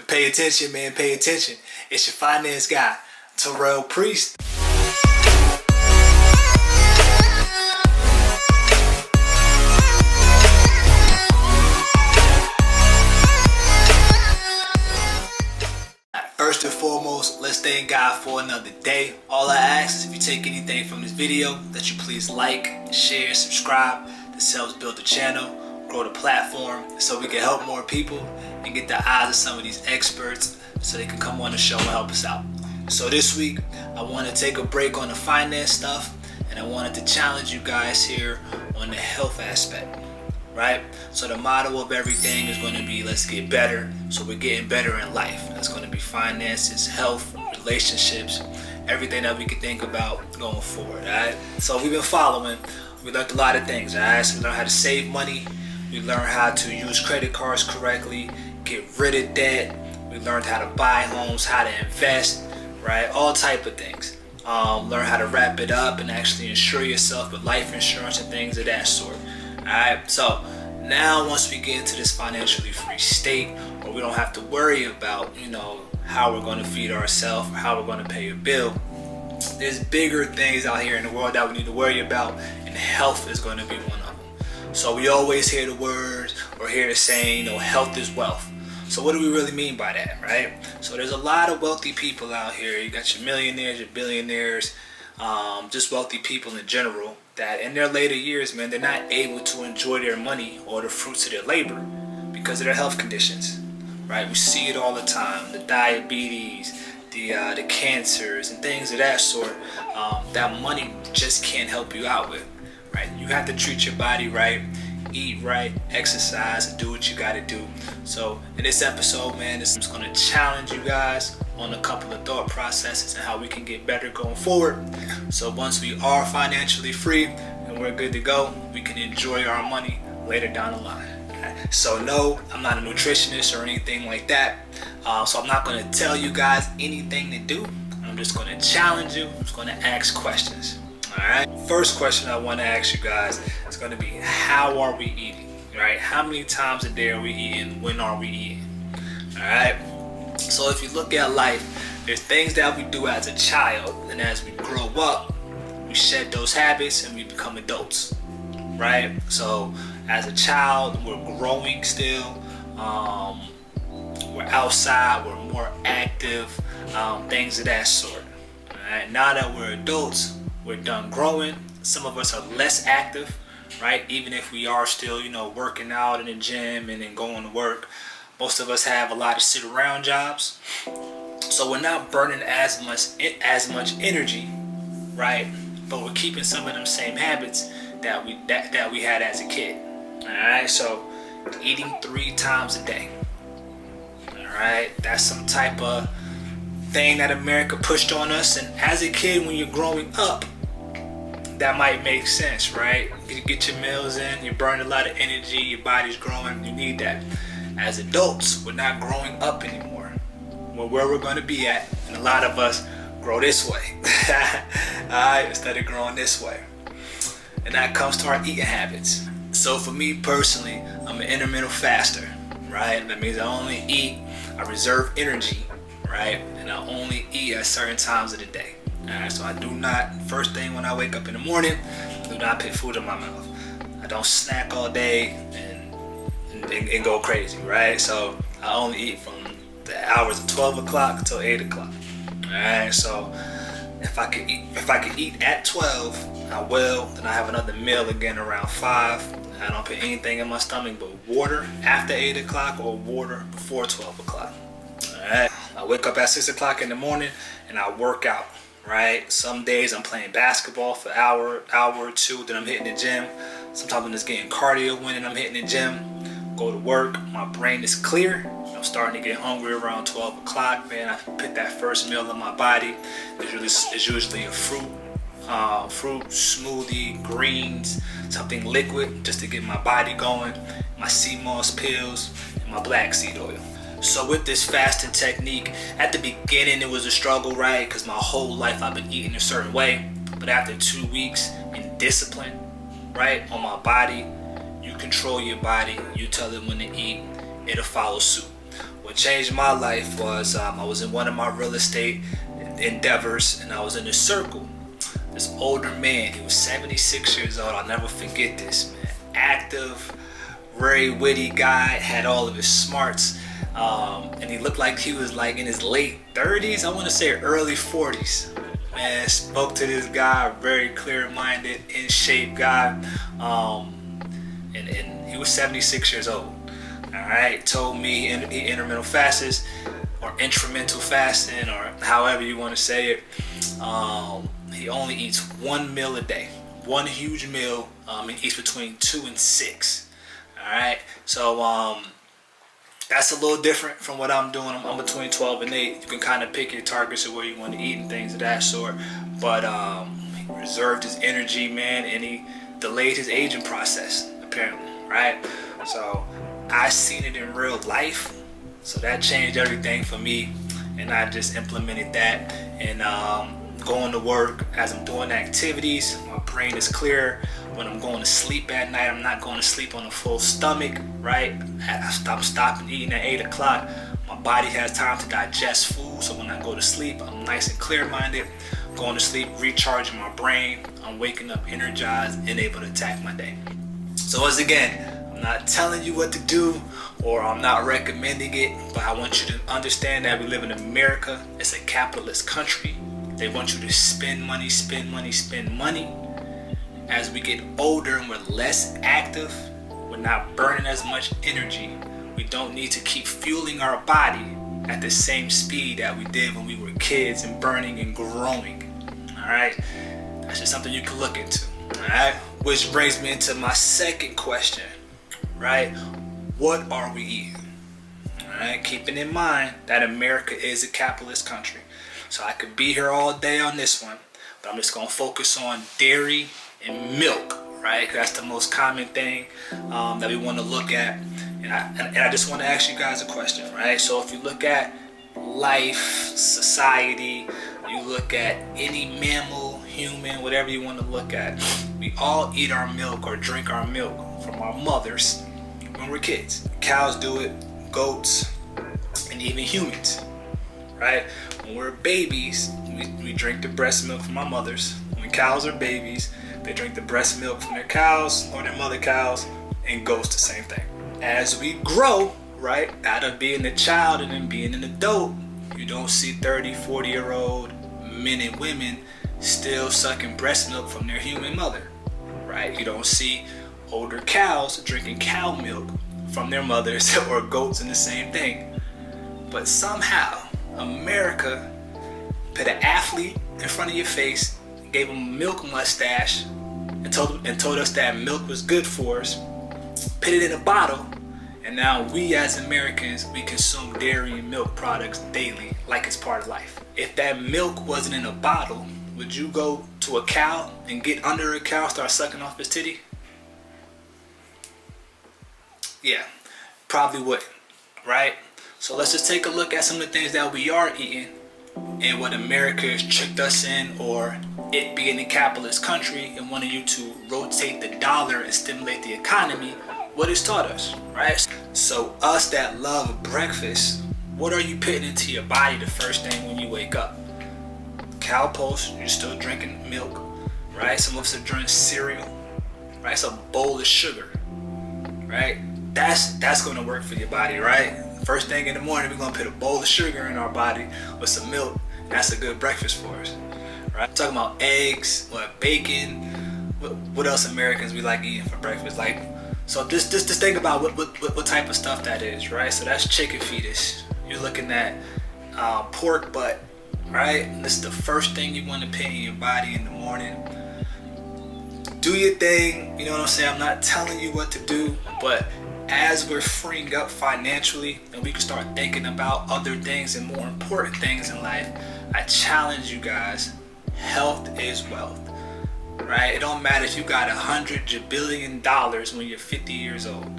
Pay attention, man. Pay attention. It's your finance guy, Terrell Priest. First and foremost, let's thank God for another day. All I ask is if you take anything from this video, that you please like, share, subscribe. This helps build the channel, grow the platform, so we can help more people and get the eyes of some of these experts so they can come on the show and help us out. So this week, I want to take a break on the finance stuff, and I wanted to challenge you guys here on the health aspect, right? So the motto of everything is going to be, let's get better. So we're getting better in life. That's going to be finances, health, relationships, everything that we can think about going forward, all right? So we've been following. We learned a lot of things, all right? So we learned how to save money. We learned how to use credit cards correctly, get rid of debt. We learned how to buy homes, how to invest, right? All type of things. Learn how to wrap it up and actually insure yourself with life insurance and things of that sort. All right, so now once we get into this financially free state where we don't have to worry about, how we're going to feed ourselves or how we're going to pay a bill, there's bigger things out here in the world that we need to worry about, and health is going to be one of them. So we always hear the words or hear the saying, health is wealth. So what do we really mean by that, right? So there's a lot of wealthy people out here. You got your millionaires, your billionaires, just wealthy people in general, that in their later years, man, they're not able to enjoy their money or the fruits of their labor because of their health conditions, right? We see it all the time, the diabetes, the cancers and things of that sort, that money just can't help you out with, right? You have to treat your body right, eat right, exercise, and do what you got to do. So in this episode, man, this is going to challenge you guys on a couple of thought processes and how we can get better going forward. So once we are financially free and we're good to go, we can enjoy our money later down the line. So no, I'm not a nutritionist or anything like that. So I'm not going to tell you guys anything to do. I'm just going to challenge you. I'm just going to ask questions. All right. First question I want to ask you guys is going to be, how are we eating? Right? How many times a day are we eating? When are we eating? All right. So if you look at life, there's things that we do as a child, and as we grow up, we shed those habits and we become adults, right? So as a child, we're growing still. We're outside, we're more active, things of that sort. All right? Now that we're adults, we're done growing. Some of us are less active, right? Even if we are still, working out in the gym and then going to work. Most of us have a lot of sit around jobs, so we're not burning as much energy, right? But we're keeping some of them same habits that we had as a kid. All right, so eating 3 times a day. All right, that's some type of thing that America pushed on us, and as a kid, when you're growing up, that might make sense, right? You get your meals in, you burn a lot of energy, your body's growing, you need that. As adults, we're not growing up anymore. We're where we're going to be at, and a lot of us grow this way, alright, instead of growing this way. And that comes to our eating habits. So for me personally, I'm an intermittent faster, right? That means I only eat, I reserve energy, right? And I only eat at certain times of the day. Alright, so I do not, first thing when I wake up in the morning, I do not put food in my mouth. I don't snack all day and go crazy, right? So I only eat from the hours of 12 o'clock until 8 o'clock. Alright, so if I could eat at 12, I will. Then I have another meal again around 5. I don't put anything in my stomach but water after 8 o'clock or water before 12 o'clock. Alright, I wake up at 6 o'clock in the morning and I work out, right? Some days I'm playing basketball for an hour or two, then I'm hitting the gym. Sometimes I'm just getting cardio in and I'm hitting the gym. Go to work, my brain is clear. I'm starting to get hungry around 12 o'clock, man. I put that first meal in my body. It's usually a fruit smoothie, greens, something liquid just to get my body going, my sea moss pills, and my black seed oil. So with this fasting technique, at the beginning it was a struggle, right? Because my whole life I've been eating a certain way. But after 2 weeks in discipline, right, on my body, you control your body, you tell it when to eat, it'll follow suit. What changed my life was I was in one of my real estate endeavors, and I was in a circle. This older man, he was 76 years old. I'll never forget this, man. Active, very witty guy, had all of his smarts, and he looked like he was like in his late 30s. I want to say early 40s. Man, spoke to this guy, very clear-minded, in shape guy, and he was 76 years old. All right, told me he intermittent fasts, or instrumental fasting, or however you want to say it. He only eats one meal a day, one huge meal. He eats between 2 and 6. All right, so that's a little different from what I'm doing. I'm between 12 and 8. You can kind of pick your targets of where you want to eat and things of that sort. But he reserved his energy, man, and he delayed his aging process, apparently, right? So I seen it in real life. So that changed everything for me, and I just implemented that. And going to work, as I'm doing activities, my brain is clear. When I'm going to sleep at night, I'm not going to sleep on a full stomach, right? I'm stopping eating at 8 o'clock. My body has time to digest food, so when I go to sleep, I'm nice and clear-minded. Going to sleep, recharging my brain. I'm waking up energized and able to attack my day. So once again, I'm not telling you what to do, or I'm not recommending it, but I want you to understand that we live in America. It's a capitalist country. They want you to spend money, spend money, spend money. As we get older and we're less active, we're not burning as much energy. We don't need to keep fueling our body at the same speed that we did when we were kids and burning and growing. All right, that's just something you can look into. All right, which brings me into my second question, right? What are we eating? All right, keeping in mind that America is a capitalist country. So I could be here all day on this one, but I'm just gonna focus on dairy and milk, right? 'Cause that's the most common thing that we want to look at. And I just want to ask you guys a question, right? So if you look at life, society, you look at any mammal, human, whatever you want to look at, we all eat our milk or drink our milk from our mothers when we're kids. Cows do it, goats, and even humans, right? When we're babies, we drink the breast milk from our mothers. When cows are babies, they drink the breast milk from their cows or their mother cows, and goats the same thing. As we grow, right, out of being a child and then being an adult, you don't see 30, 40-year-old men and women still sucking breast milk from their human mother, right? You don't see older cows drinking cow milk from their mothers or goats in the same thing. But somehow, America put an athlete in front of your face, gave him a milk mustache, and told us that milk was good for us, put it in a bottle, and now we as Americans, we consume dairy and milk products daily like it's part of life. If that milk wasn't in a bottle, would you go to a cow and get under a cow, start sucking off his titty? Yeah, probably wouldn't, right? So let's just take a look at some of the things that we are eating and what America has tricked us in, or it being a capitalist country and wanting you to rotate the dollar and stimulate the economy, what it's taught us, right? So us that love breakfast, what are you putting into your body the first thing when you wake up? Cow post, you're still drinking milk, right? Some of us are drinking cereal, right? It's a bowl of sugar, right? That's gonna work for your body, right? First thing in the morning, we're gonna put a bowl of sugar in our body with some milk. That's a good breakfast for us, right? I'm talking about eggs, bacon, what else Americans we like eating for breakfast? Like, so just think about what type of stuff that is, right? So that's chicken fetus. You're looking at pork butt, right? This is the first thing you want to put in your body in the morning. Do your thing, you know what I'm saying? I'm not telling you what to do, but as we're freeing up financially and we can start thinking about other things and more important things in life, I challenge you guys, health is wealth, right? It don't matter if you got $100 billion when you're 50 years old.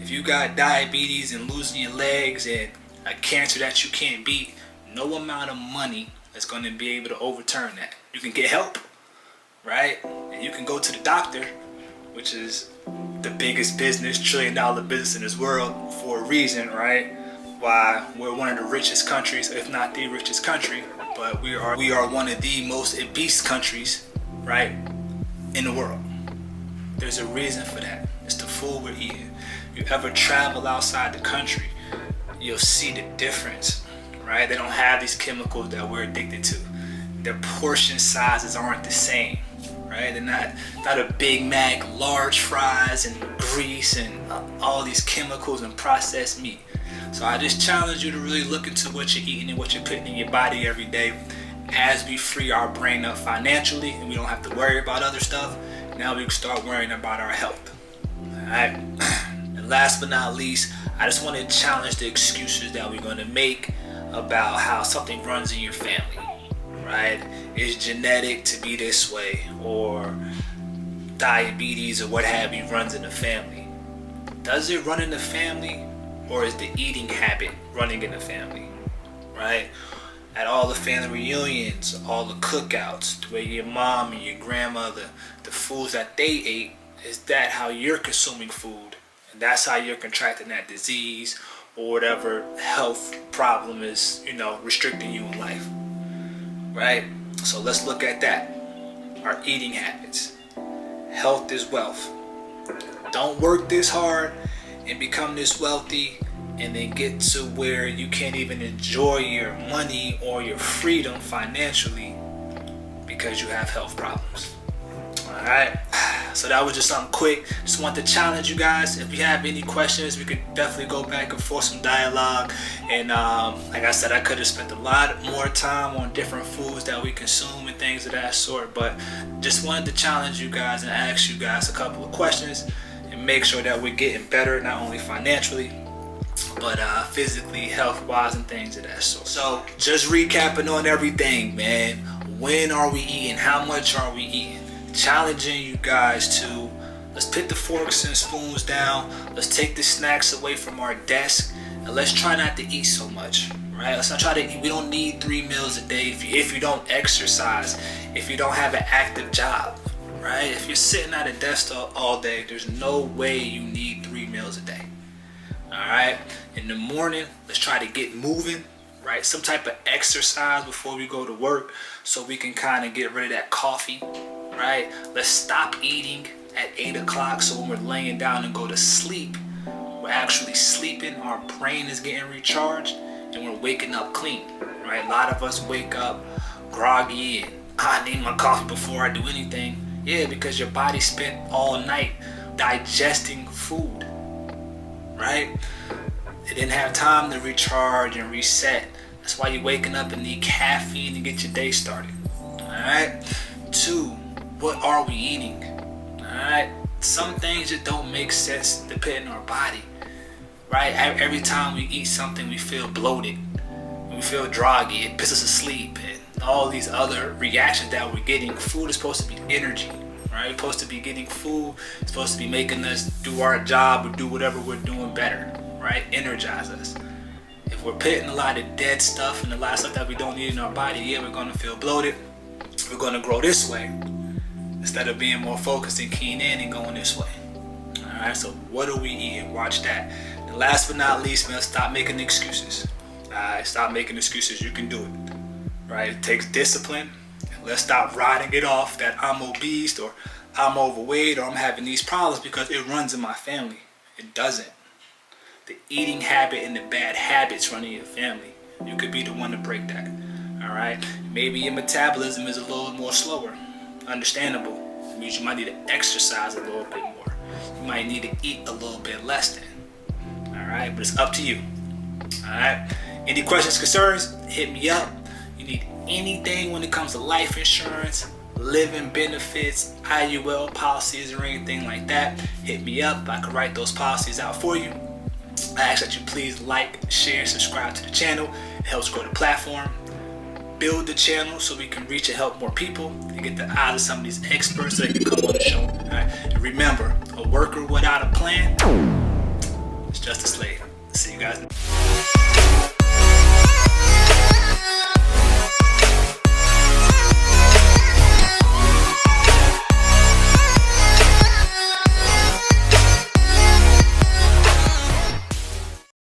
If you got diabetes and losing your legs and a cancer that you can't beat, no amount of money is going to be able to overturn that. You can get help, right? And you can go to the doctor which is the biggest business, trillion-dollar business in this world for a reason, right? Why we're one of the richest countries, if not the richest country, but we are one of the most obese countries, right, in the world. There's a reason for that. It's the food we're eating. If you ever travel outside the country, you'll see the difference, right? They don't have these chemicals that we're addicted to. Their portion sizes aren't the same, right? They're not a Big Mac, large fries and grease and all these chemicals and processed meat. So I just challenge you to really look into what you're eating and what you're putting in your body every day. As we free our brain up financially and we don't have to worry about other stuff, now we can start worrying about our health. Alright? And last but not least, I just want to challenge the excuses that we're going to make about how something runs in your family, right? It's genetic to be this way, or diabetes or what have you runs in the family. Does it run in the family, or is the eating habit running in the family, right? At all the family reunions, all the cookouts, the way your mom and your grandmother, the foods that they ate, is that how you're consuming food? And that's how you're contracting that disease or whatever health problem is, restricting you in life, right? So let's look at that. Our eating habits. Health is wealth. Don't work this hard and become this wealthy and then get to where you can't even enjoy your money or your freedom financially because you have health problems. Alright, so that was just something quick. Just want to challenge you guys. If you have any questions, we could definitely go back and forth some dialogue. And like I said, I could have spent a lot more time on different foods that we consume and things of that sort, but just wanted to challenge you guys and ask you guys a couple of questions and make sure that we're getting better, not only financially, but physically, health-wise, and things of that sort. So just recapping on everything, man. When are we eating? How much are we eating? Challenging you guys to, let's put the forks and spoons down. Let's take the snacks away from our desk, and let's try not to eat so much, right? Let's not try to eat. We don't need 3 meals a day if you don't exercise, if you don't have an active job, right? If you're sitting at a desk all day, there's no way you need 3 meals a day. Alright, in the morning, let's try to get moving, right? Some type of exercise before we go to work so we can kind of get rid of that coffee, right? Let's stop eating at 8 o'clock so when we're laying down and go to sleep, we're actually sleeping, our brain is getting recharged, and we're waking up clean, right? A lot of us wake up groggy and I need my coffee before I do anything. Yeah, because your body spent all night digesting food. Right? It didn't have time to recharge and reset. That's why you're waking up and need caffeine to get your day started. Alright? 2, what are we eating? Alright? Some things that don't make sense to put in our body. Right? Every time we eat something, we feel bloated. We feel droggy. It puts us asleep. And all these other reactions that we're getting. Food is supposed to be energy. Right? We're supposed to be getting food. It's supposed to be making us do our job or do whatever we're doing better, right? Energize us. If we're putting a lot of dead stuff and a lot of stuff that we don't need in our body, yeah, we're going to feel bloated. We're going to grow this way instead of being more focused and keying in and going this way. All right, so what are we eating? Watch that. And last but not least, man, stop making excuses. All right, stop making excuses. You can do it. Right? It takes discipline. Let's stop riding it off that I'm obese or I'm overweight or I'm having these problems because it runs in my family. It doesn't. The eating habit and the bad habits run in your family. You could be the one to break that. Alright? Maybe your metabolism is a little more slower. Understandable. It means you might need to exercise a little bit more. You might need to eat a little bit less then. Alright? But it's up to you. Alright? Any questions, concerns? Hit me up. You need anything when it comes to life insurance, living benefits, IUL policies, or anything like that, hit me up. I can write those policies out for you. I ask that you please like, share, subscribe to the channel. It helps grow the platform. Build the channel so we can reach and help more people and get the eyes of some of these experts so they can come on the show. All right? And remember, a worker without a plan is just a slave. See you guys.